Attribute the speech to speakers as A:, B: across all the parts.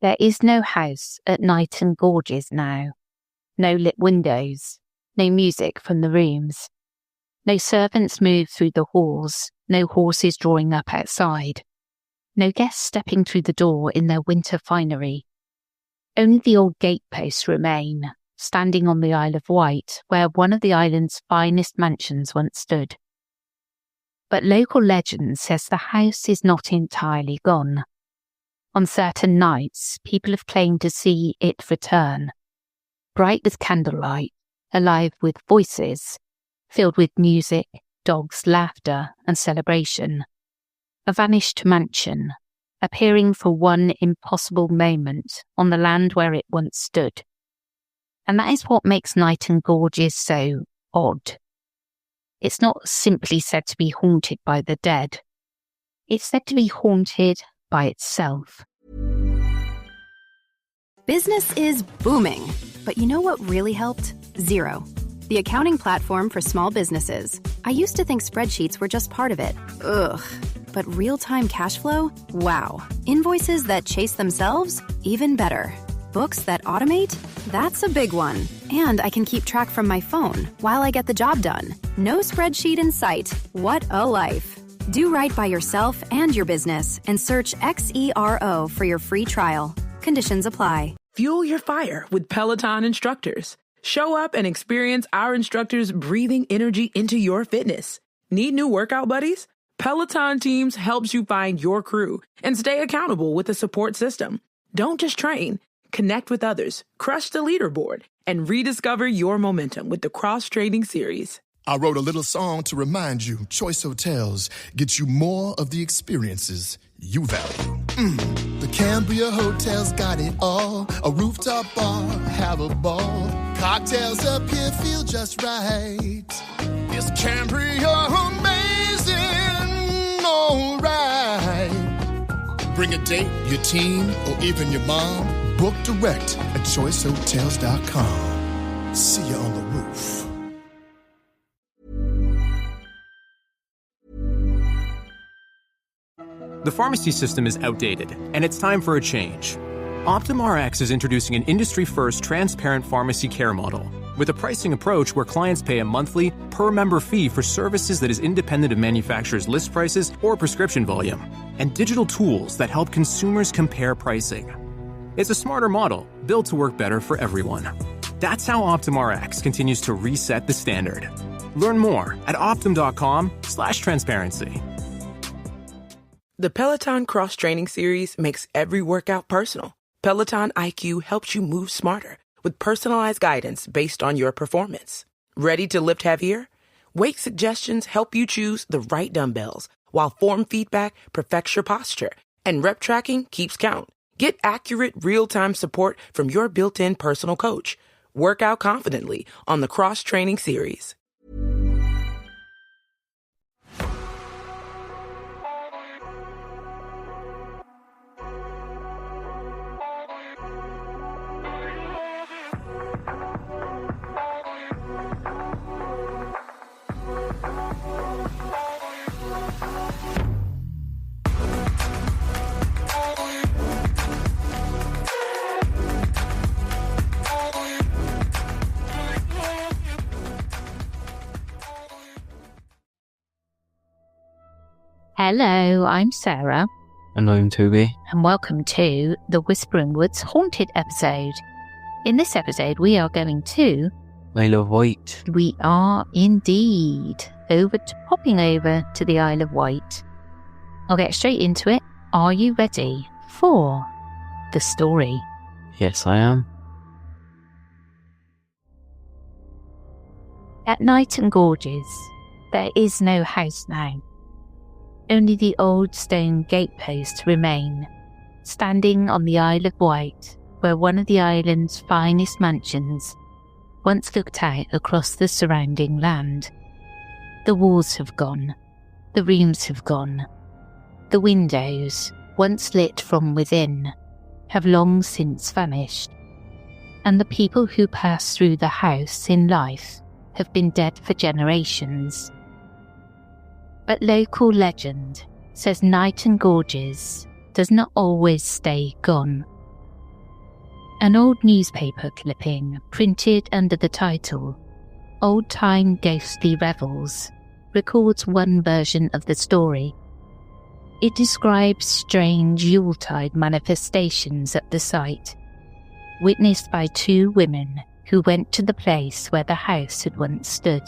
A: There is no house at Knighton Gorges now. No lit windows, no music from the rooms. No servants move through the halls, no horses drawing up outside. No guests stepping through the door in their winter finery. Only the old gateposts remain, standing on the Isle of Wight, where one of the island's finest mansions once stood. But local legend says the house is not entirely gone. On certain nights, people have claimed to see it return, bright with candlelight, alive with voices, filled with music, dogs, laughter, and celebration. A vanished mansion, appearing for one impossible moment on the land where it once stood. And that is what makes Knighton Gorges so odd. It's not simply said to be haunted by the dead. It's said to be haunted by itself.
B: Business is booming, but you know what really helped? Xero, the accounting platform for small businesses. I used to think spreadsheets were just part of it. Ugh. But real-time cash flow? Wow. Invoices that chase themselves? Even better. Books that automate? That's a big one. And I can keep track from my phone while I get the job done. No spreadsheet in sight. What a life. Do right by yourself and your business and search Xero for your free trial. Conditions apply.
C: Fuel your fire with Peloton instructors. Show up and experience our instructors breathing energy into your fitness. Need new workout buddies? Peloton Teams helps you find your crew and stay accountable with a support system. Don't just train. Connect with others, crush the leaderboard, and rediscover your momentum with the Cross Training Series.
D: I wrote a little song to remind you, Choice Hotels get you more of the experiences you value. The Cambria Hotel's got it all. A rooftop bar, have a ball. Cocktails up here feel just right. Is Cambria amazing? All right. Bring a date, your team, or even your mom. Book direct at choicehotels.com. See you on the roof.
E: The pharmacy system is outdated, and it's time for a change. OptumRx is introducing an industry-first transparent pharmacy care model with a pricing approach where clients pay a monthly, per-member fee for services that is independent of manufacturers' list prices or prescription volume, and digital tools that help consumers compare pricing. It's a smarter model, built to work better for everyone. That's how OptumRx continues to reset the standard. Learn more at optum.com/transparency.
C: The Peloton Cross Training Series makes every workout personal. Peloton IQ helps you move smarter with personalized guidance based on your performance. Ready to lift heavier? Weight suggestions help you choose the right dumbbells, while form feedback perfects your posture and rep tracking keeps count. Get accurate, real-time support from your built-in personal coach. Work out confidently on the Cross Training Series.
A: Hello, I'm Sarah.
F: And I'm Toby.
A: And welcome to the Whispering Woods Haunted episode. In this episode, we are going to...
F: Isle of Wight.
A: We are indeed popping over to the Isle of Wight. I'll get straight into it. Are you ready for the story?
F: Yes, I am.
A: At Knighton Gorges, there is no house now. Only the old stone gateposts remain, standing on the Isle of Wight, where one of the island's finest mansions once looked out across the surrounding land. The walls have gone, the rooms have gone, the windows, once lit from within, have long since vanished, and the people who passed through the house in life have been dead for generations. But local legend says Knighton Gorges does not always stay gone. An old newspaper clipping printed under the title Old Time Ghostly Revels records one version of the story. It describes strange Yuletide manifestations at the site, witnessed by two women who went to the place where the house had once stood.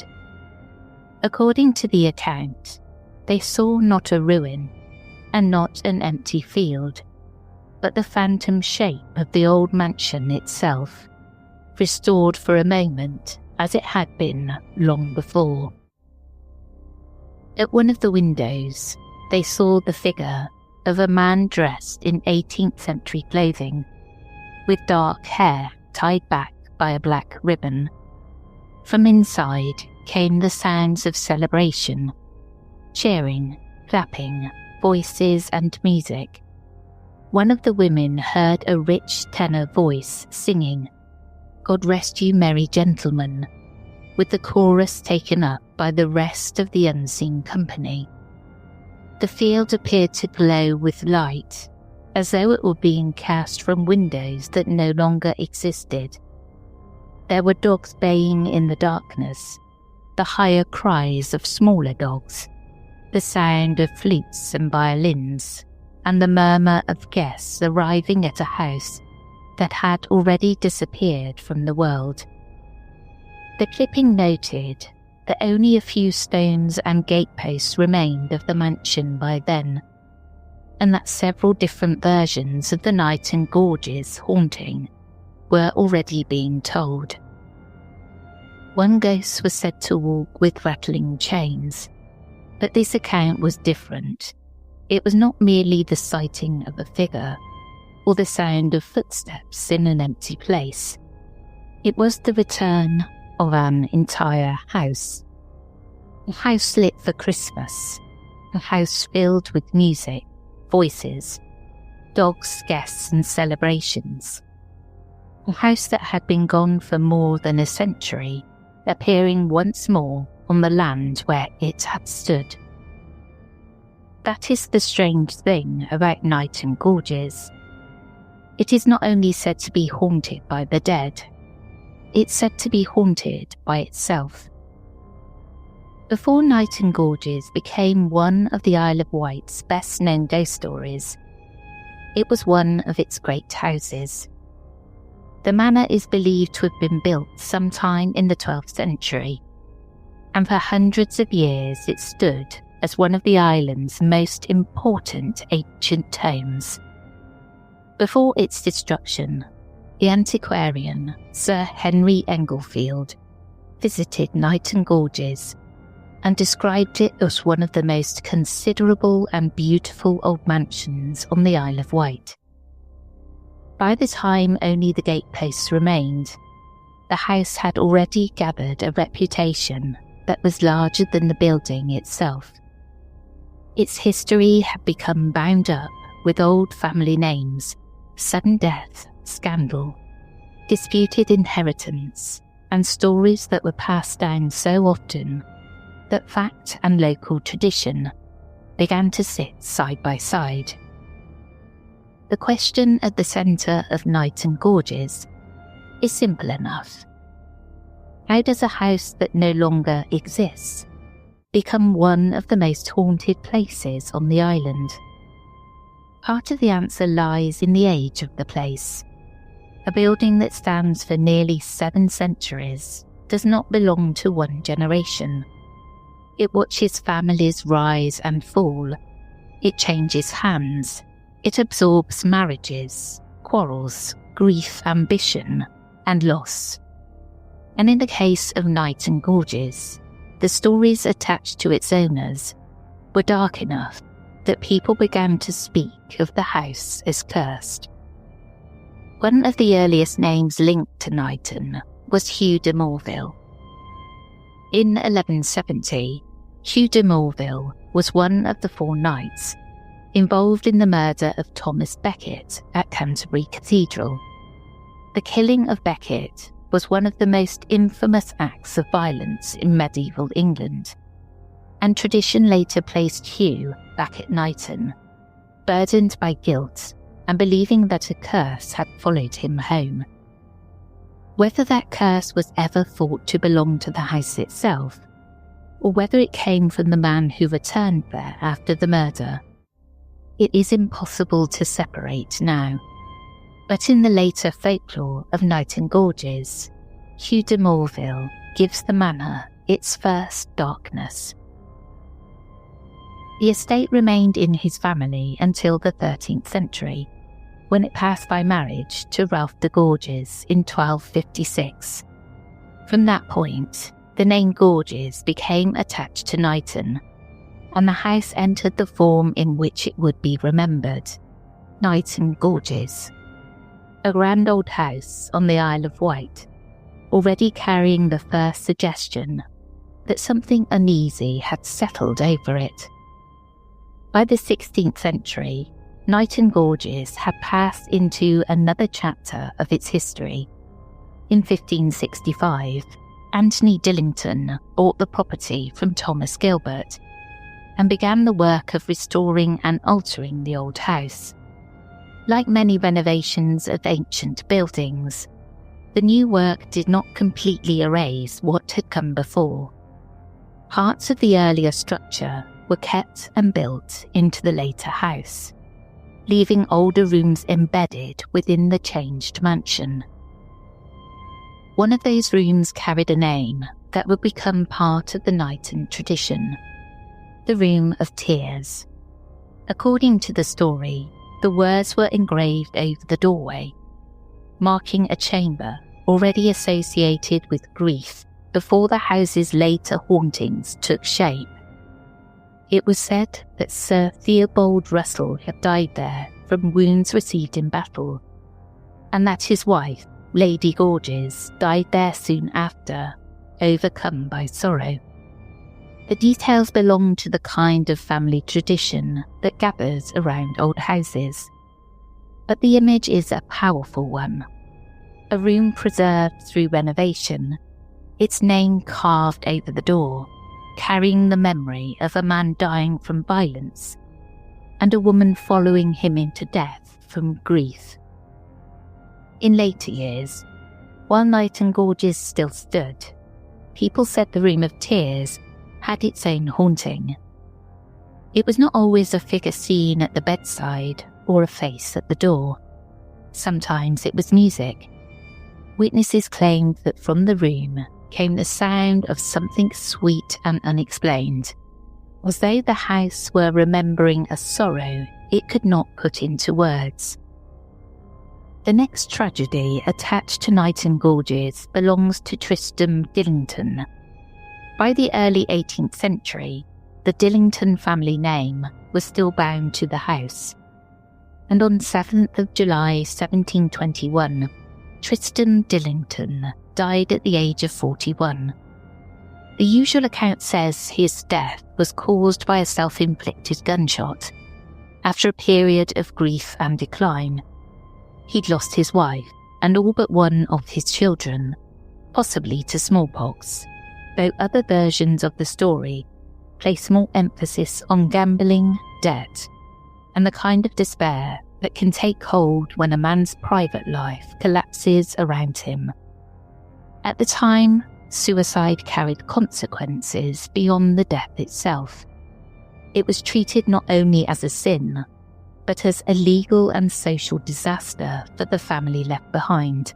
A: According to the account, they saw not a ruin and not an empty field, but the phantom shape of the old mansion itself, restored for a moment as it had been long before. At one of the windows, they saw the figure of a man dressed in 18th century clothing, with dark hair tied back by a black ribbon. From inside came the sounds of celebration, cheering, clapping, voices and music. One of the women heard a rich tenor voice singing, "God rest you merry gentlemen," with the chorus taken up by the rest of the unseen company. The field appeared to glow with light, as though it were being cast from windows that no longer existed. There were dogs baying in the darkness, the higher cries of smaller dogs, the sound of flutes and violins, and the murmur of guests arriving at a house that had already disappeared from the world. The clipping noted that only a few stones and gateposts remained of the mansion by then, and that several different versions of the Knighton Gorges haunting were already being told. One ghost was said to walk with rattling chains, but this account was different. It was not merely the sighting of a figure or the sound of footsteps in an empty place. It was the return of an entire house. A house lit for Christmas, a house filled with music, voices, dogs, guests and celebrations. A house that had been gone for more than a century, appearing once more on the land where it had stood. That is the strange thing about Knighton Gorges. It is not only said to be haunted by the dead, it's said to be haunted by itself. Before Knighton Gorges became one of the Isle of Wight's best-known ghost stories, it was one of its great houses. The manor is believed to have been built sometime in the 12th century, and for hundreds of years it stood as one of the island's most important ancient homes. Before its destruction, the antiquarian Sir Henry Englefield visited Knighton Gorges and described it as one of the most considerable and beautiful old mansions on the Isle of Wight. By the time only the gateposts remained, the house had already gathered a reputation that was larger than the building itself. Its history had become bound up with old family names, sudden death, scandal, disputed inheritance, and stories that were passed down so often that fact and local tradition began to sit side by side. The question at the centre of Knighton Gorges is simple enough. How does a house that no longer exists become one of the most haunted places on the island? Part of the answer lies in the age of the place. A building that stands for nearly 7 centuries does not belong to one generation. It watches families rise and fall. It changes hands. It absorbs marriages, quarrels, grief, ambition, and loss. And in the case of Knighton Gorges, the stories attached to its owners were dark enough that people began to speak of the house as cursed. One of the earliest names linked to Knighton was Hugh de Morville. In 1170, Hugh de Morville was one of the 4 knights involved in the murder of Thomas Becket at Canterbury Cathedral. The killing of Becket was one of the most infamous acts of violence in medieval England, and tradition later placed Hugh back at Knighton, burdened by guilt and believing that a curse had followed him home. Whether that curse was ever thought to belong to the house itself, or whether it came from the man who returned there after the murder, it is impossible to separate now. But in the later folklore of Knighton Gorges, Hugh de Morville gives the manor its first darkness. The estate remained in his family until the 13th century, when it passed by marriage to Ralph de Gorges in 1256. From that point, the name Gorges became attached to Knighton, and the house entered the form in which it would be remembered, Knighton Gorges. A grand old house on the Isle of Wight, already carrying the first suggestion that something uneasy had settled over it. By the 16th century, Knighton Gorges had passed into another chapter of its history. In 1565, Anthony Dillington bought the property from Thomas Gilbert and began the work of restoring and altering the old house. Like many renovations of ancient buildings, the new work did not completely erase what had come before. Parts of the earlier structure were kept and built into the later house, leaving older rooms embedded within the changed mansion. One of those rooms carried a name that would become part of the Knighton tradition, the Room of Tears. According to the story, the words were engraved over the doorway, marking a chamber already associated with grief before the house's later hauntings took shape. It was said that Sir Theobald Russell had died there from wounds received in battle, and that his wife, Lady Gorges, died there soon after, overcome by sorrow. The details belong to the kind of family tradition that gathers around old houses, but the image is a powerful one. A room preserved through renovation, its name carved over the door, carrying the memory of a man dying from violence and a woman following him into death from grief. In later years, while Knighton Gorges still stood, people said the Room of Tears had its own haunting. It was not always a figure seen at the bedside or a face at the door. Sometimes it was music. Witnesses claimed that from the room came the sound of something sweet and unexplained, as though the house were remembering a sorrow it could not put into words. The next tragedy attached to Knighton Gorges belongs to Tristram Dillington. By the early 18th century, the Dillington family name was still bound to the house, and on 7th of July 1721, Tristram Dillington died at the age of 41. The usual account says his death was caused by a self-inflicted gunshot. After a period of grief and decline, he'd lost his wife and all but one of his children, possibly to smallpox, though other versions of the story place more emphasis on gambling, debt, and the kind of despair that can take hold when a man's private life collapses around him. At the time, suicide carried consequences beyond the death itself. It was treated not only as a sin, but as a legal and social disaster for the family left behind.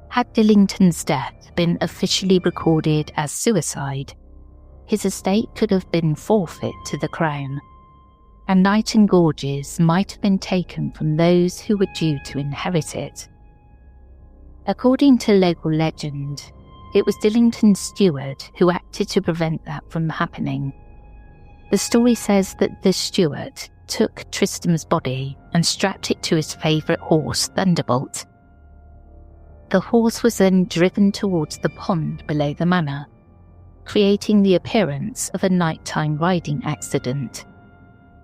A: Had Dillington's death been officially recorded as suicide, his estate could have been forfeit to the Crown, and Knighton Gorges might have been taken from those who were due to inherit it. According to local legend, it was Dillington's steward who acted to prevent that from happening. The story says that the steward took Tristram's body and strapped it to his favourite horse, Thunderbolt. The horse was then driven towards the pond below the manor, creating the appearance of a nighttime riding accident.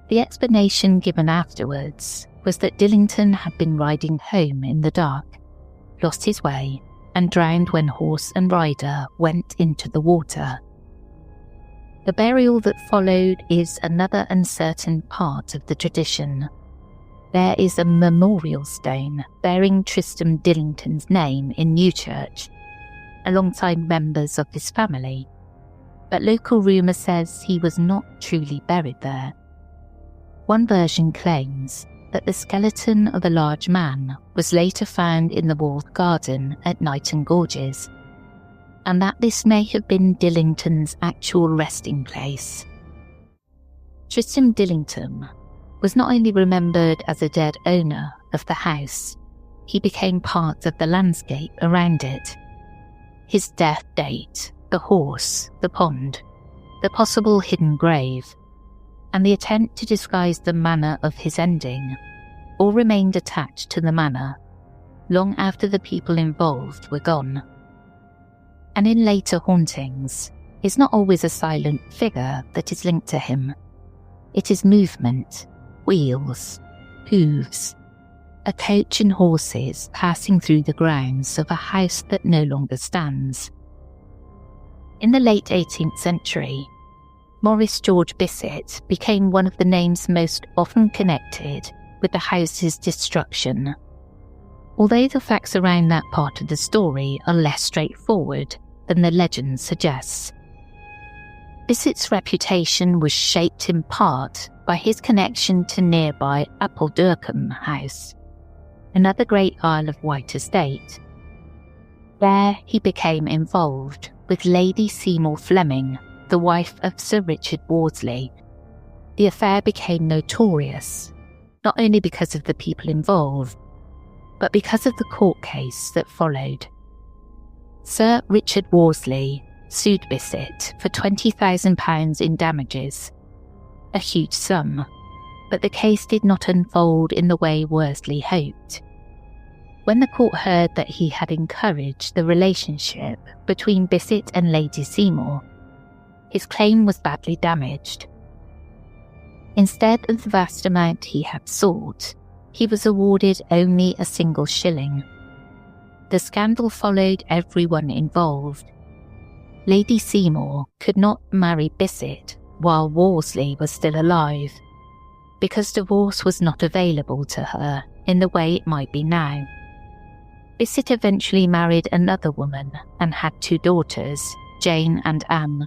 A: The explanation given afterwards was that Dillington had been riding home in the dark, lost his way, and drowned when horse and rider went into the water. The burial that followed is another uncertain part of the tradition. there is a memorial stone bearing Tristram Dillington's name in Newchurch, alongside members of his family, but local rumour says he was not truly buried there. One version claims that the skeleton of a large man was later found in the walled garden at Knighton Gorges, and that this may have been Dillington's actual resting place. Tristram Dillington was not only remembered as a dead owner of the house, he became part of the landscape around it. His death date, the horse, the pond, the possible hidden grave, and the attempt to disguise the manner of his ending all remained attached to the manor long after the people involved were gone. And in later hauntings, it's not always a silent figure that is linked to him. It is movement, wheels, hooves, a coach and horses passing through the grounds of a house that no longer stands. In the late 18th century, Maurice George Bissett became one of the names most often connected with the house's destruction, although the facts around that part of the story are less straightforward than the legend suggests. Bissett's reputation was shaped in part by his connection to nearby Appuldurcombe House, another great Isle of Wight estate. There he became involved with Lady Seymour Fleming, the wife of Sir Richard Worsley. The affair became notorious, not only because of the people involved, but because of the court case that followed. Sir Richard Worsley sued Bissett for £20,000 in damages, a huge sum, but the case did not unfold in the way Worsley hoped. When the court heard that he had encouraged the relationship between Bissett and Lady Seymour, his claim was badly damaged. Instead of the vast amount he had sought, he was awarded only a single shilling. The scandal followed everyone involved. Lady Seymour could not marry Bissett while Worsley was still alive, because divorce was not available to her in the way it might be now. Bissett eventually married another woman and had 2 daughters, Jane and Anne.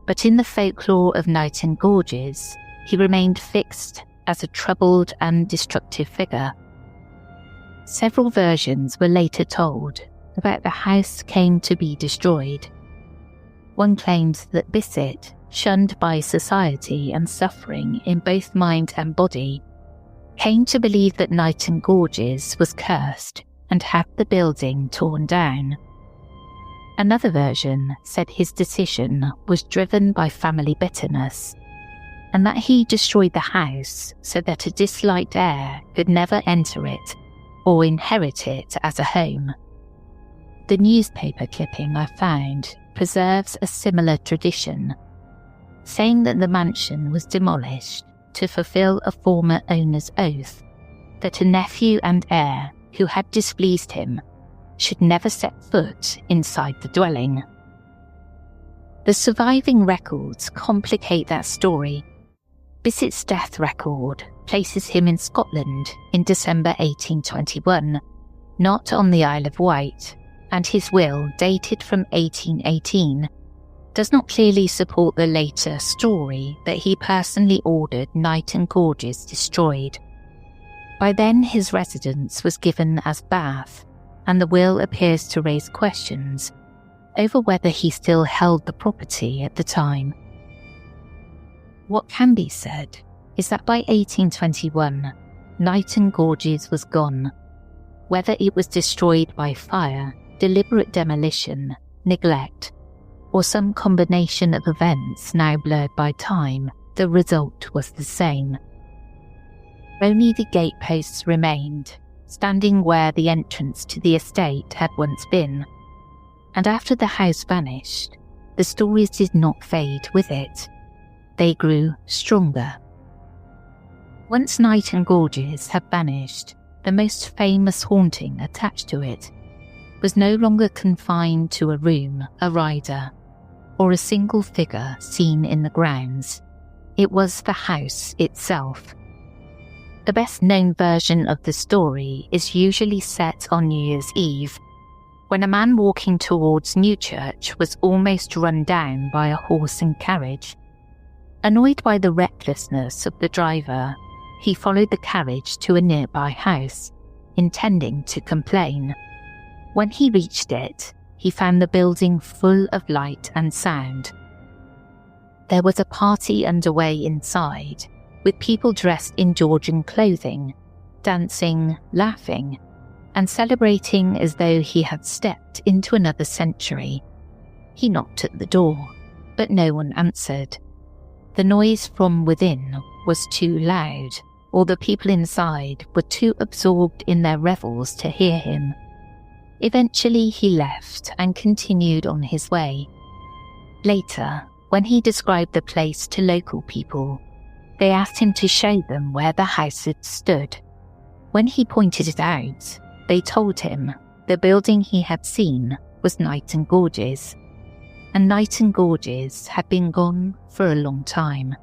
A: But in the folklore of Knighton Gorges, he remained fixed as a troubled and destructive figure. Several versions were later told about the house came to be destroyed. One claims that Bissett, shunned by society and suffering in both mind and body, came to believe that Knighton Gorges was cursed and had the building torn down. Another version said his decision was driven by family bitterness, and that he destroyed the house so that a disliked heir could never enter it or inherit it as a home. The newspaper clipping I found preserves a similar tradition, saying that the mansion was demolished to fulfill a former owner's oath that a nephew and heir who had displeased him should never set foot inside the dwelling. The surviving records complicate that story. Bissett's death record places him in Scotland in December 1821, not on the Isle of Wight, and his will, dated from 1818, does not clearly support the later story that he personally ordered Knighton Gorges destroyed. By then his residence was given as Bath, and the will appears to raise questions over whether he still held the property at the time. What can be said is that by 1821, Knighton Gorges was gone. Whether it was destroyed by fire, deliberate demolition, neglect, or some combination of events now blurred by time, the result was the same. Only the gateposts remained, standing where the entrance to the estate had once been, and after the house vanished, the stories did not fade with it. They grew stronger. Once Knighton Gorges had vanished, the most famous haunting attached to it was no longer confined to a room, a rider, or a single figure seen in the grounds. It was the house itself. The best-known version of the story is usually set on New Year's Eve, when a man walking towards Newchurch was almost run down by a horse and carriage. Annoyed by the recklessness of the driver, he followed the carriage to a nearby house, intending to complain. When he reached it, he found the building full of light and sound. There was a party underway inside, with people dressed in Georgian clothing, dancing, laughing, and celebrating as though he had stepped into another century. He knocked at the door, but no one answered. The noise from within was too loud, or the people inside were too absorbed in their revels to hear him. Eventually he left and continued on his way. Later, when he described the place to local people, they asked him to show them where the house had stood. When he pointed it out, they told him the building he had seen was Knighton Gorges, and Knighton Gorges had been gone for a long time.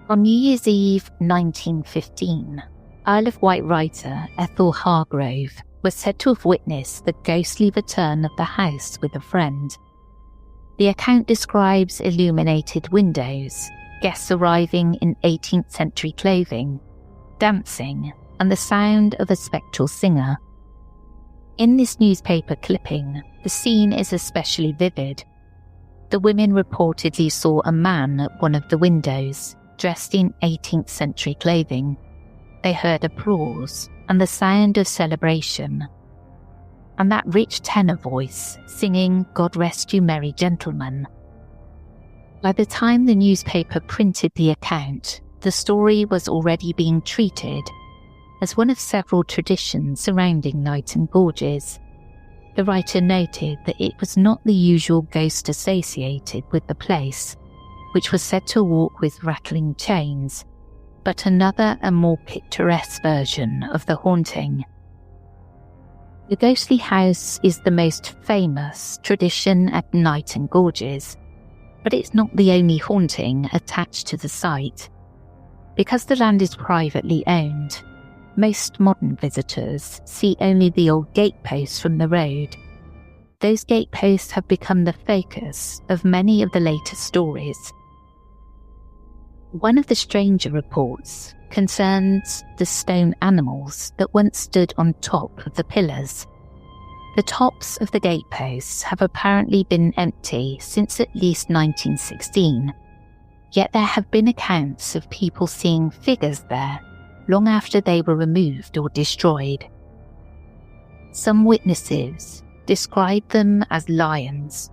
A: On New Year's Eve 1915, Isle of Wight writer Ethel Hargrove was said to have witnessed the ghostly return of the house with a friend. The account describes illuminated windows, guests arriving in 18th century clothing, dancing, and the sound of a spectral singer. In this newspaper clipping, the scene is especially vivid. The women reportedly saw a man at one of the windows, dressed in 18th century clothing. They heard applause and the sound of celebration, and that rich tenor voice singing "God Rest You Merry Gentlemen." By the time the newspaper printed the account, the story was already being treated as one of several traditions surrounding Knighton Gorges. The writer noted that it was not the usual ghost associated with the place, which was said to walk with rattling chains, but another and more picturesque version of the haunting. The ghostly house is the most famous tradition at Knighton Gorges, but it's not the only haunting attached to the site. Because the land is privately owned, most modern visitors see only the old gateposts from the road. Those gateposts have become the focus of many of the later stories. One of the stranger reports concerns the stone animals that once stood on top of the pillars. The tops of the gateposts have apparently been empty since at least 1916, yet there have been accounts of people seeing figures there long after they were removed or destroyed. Some witnesses describe them as lions.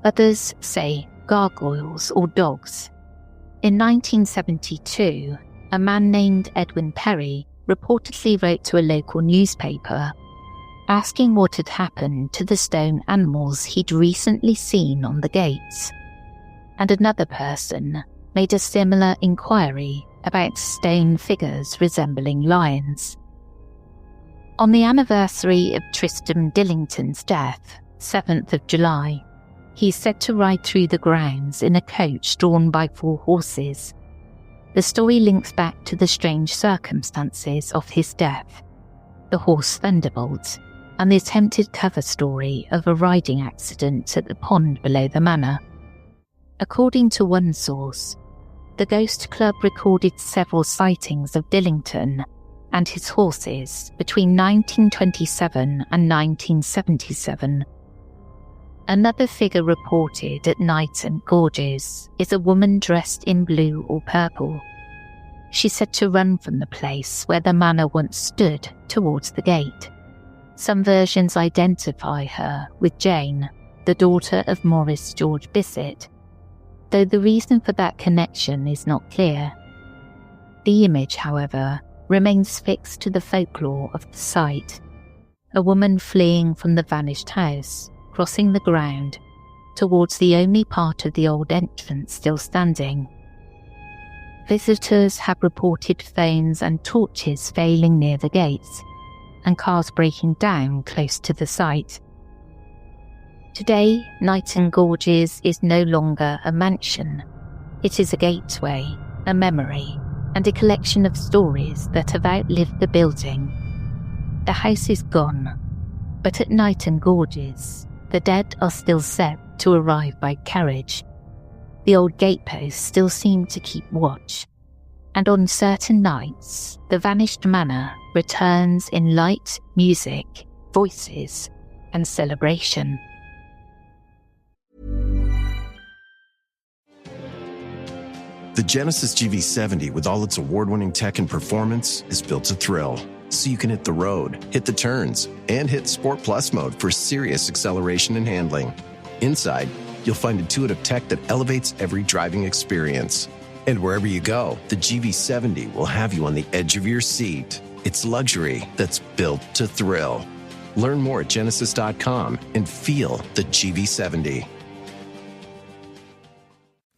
A: Others say gargoyles or dogs. In 1972, a man named Edwin Perry reportedly wrote to a local newspaper asking what had happened to the stone animals he'd recently seen on the gates. And another person made a similar inquiry about stone figures resembling lions. On the anniversary of Tristram Dillington's death, 7th of July, he's said to ride through the grounds in a coach drawn by 4 horses. The story links back to the strange circumstances of his death, the horse Thunderbolt, and the attempted cover story of a riding accident at the pond below the manor. According to one source, the Ghost Club recorded several sightings of Dillington and his horses between 1927 and 1977. Another figure reported at Knighton Gorges is a woman dressed in blue or purple. She's said to run from the place where the manor once stood towards the gate. Some versions identify her with Jane, the daughter of Maurice George Bissett, though the reason for that connection is not clear. The image, however, remains fixed to the folklore of the site. A woman fleeing from the vanished house, crossing the ground towards the only part of the old entrance still standing. Visitors have reported phones and torches failing near the gates, and cars breaking down close to the site. Today, Knighton Gorges is no longer a mansion. It is a gateway, a memory, and a collection of stories that have outlived the building. The house is gone, but at Knighton Gorges, the dead are still set to arrive by carriage. The old gateposts still seem to keep watch, and on certain nights, the vanished manor returns in light, music, voices, and celebration.
G: The Genesis GV70, with all its award-winning tech and performance, is built to thrill. So you can hit the road, hit the turns, and hit Sport Plus mode for serious acceleration and handling. Inside, you'll find intuitive tech that elevates every driving experience. And wherever you go, the GV70 will have you on the edge of your seat. It's luxury that's built to thrill. Learn more at Genesis.com and feel the GV70.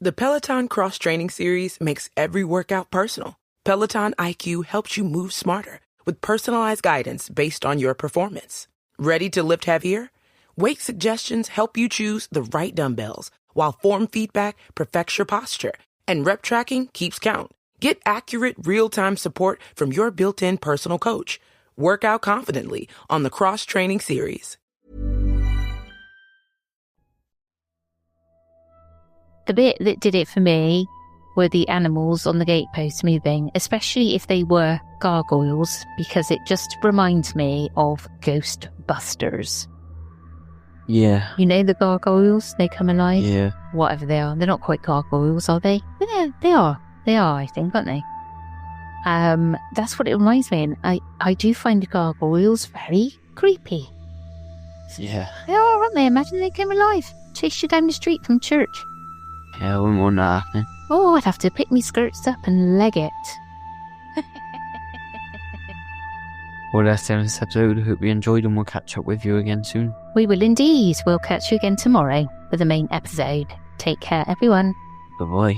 C: The Peloton Cross Training Series makes every workout personal. Peloton IQ helps you move smarter with personalized guidance based on your performance. Ready to lift heavier? Weight suggestions help you choose the right dumbbells, while form feedback perfects your posture and rep tracking keeps count. Get accurate, real-time support from your built-in personal coach. Work out confidently on the Cross Training Series.
A: The bit that did it for me were the animals on the gatepost moving, especially if they were gargoyles, because it just reminds me of Ghostbusters.
F: Yeah.
A: You know the gargoyles? They come alive?
F: Yeah.
A: Whatever they are. They're not quite gargoyles, are they? Yeah, they are. They are, I think, aren't they? That's what it reminds me of. I do find gargoyles very creepy.
F: Yeah.
A: They are, aren't they? Imagine they came alive. Chase you down the street from church.
F: Yeah, I wouldn't want that happening.
A: Oh, I'd have to pick me skirts up and leg it.
F: Well, that's the end of this episode. I hope you enjoyed, and we'll catch up with you again soon.
A: We will indeed. We'll catch you again tomorrow for the main episode. Take care, everyone.
F: Bye-bye.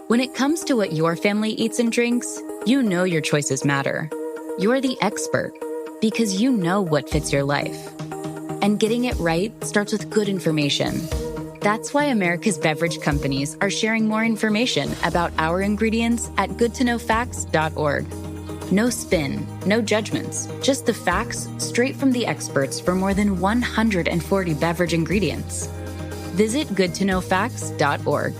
H: When it comes to what your family eats and drinks, you know your choices matter. You're the expert because you know what fits your life. And getting it right starts with good information. That's why America's beverage companies are sharing more information about our ingredients at goodtoknowfacts.org. No spin, no judgments, just the facts straight from the experts for more than 140 beverage ingredients. Visit goodtoknowfacts.org.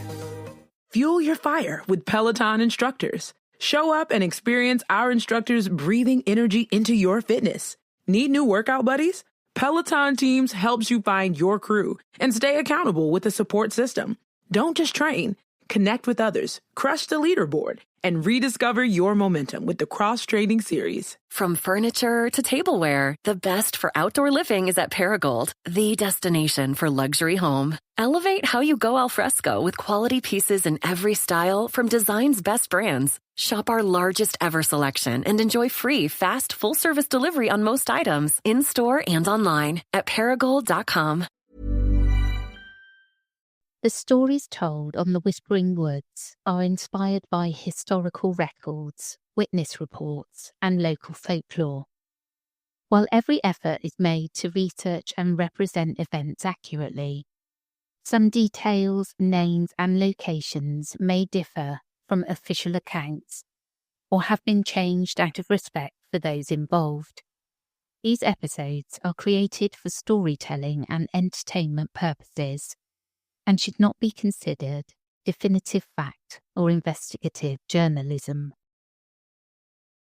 C: Fuel your fire with Peloton instructors. Show up and experience our instructors breathing energy into your fitness. Need new workout buddies? Peloton Teams helps you find your crew and stay accountable with a support system. Don't just train. Connect with others, crush the leaderboard, and rediscover your momentum with the Cross Training Series.
I: From furniture to tableware, the best for outdoor living is at Paragold, the destination for luxury home. Elevate how you go al fresco with quality pieces in every style from design's best brands. Shop our largest ever selection and enjoy free, fast, full-service delivery on most items, in-store and online at Paragold.com.
A: The stories told on the Whispering Woods are inspired by historical records, witness reports, and local folklore. While every effort is made to research and represent events accurately, some details, names, and locations may differ from official accounts or have been changed out of respect for those involved. These episodes are created for storytelling and entertainment purposes and should not be considered definitive fact or investigative journalism.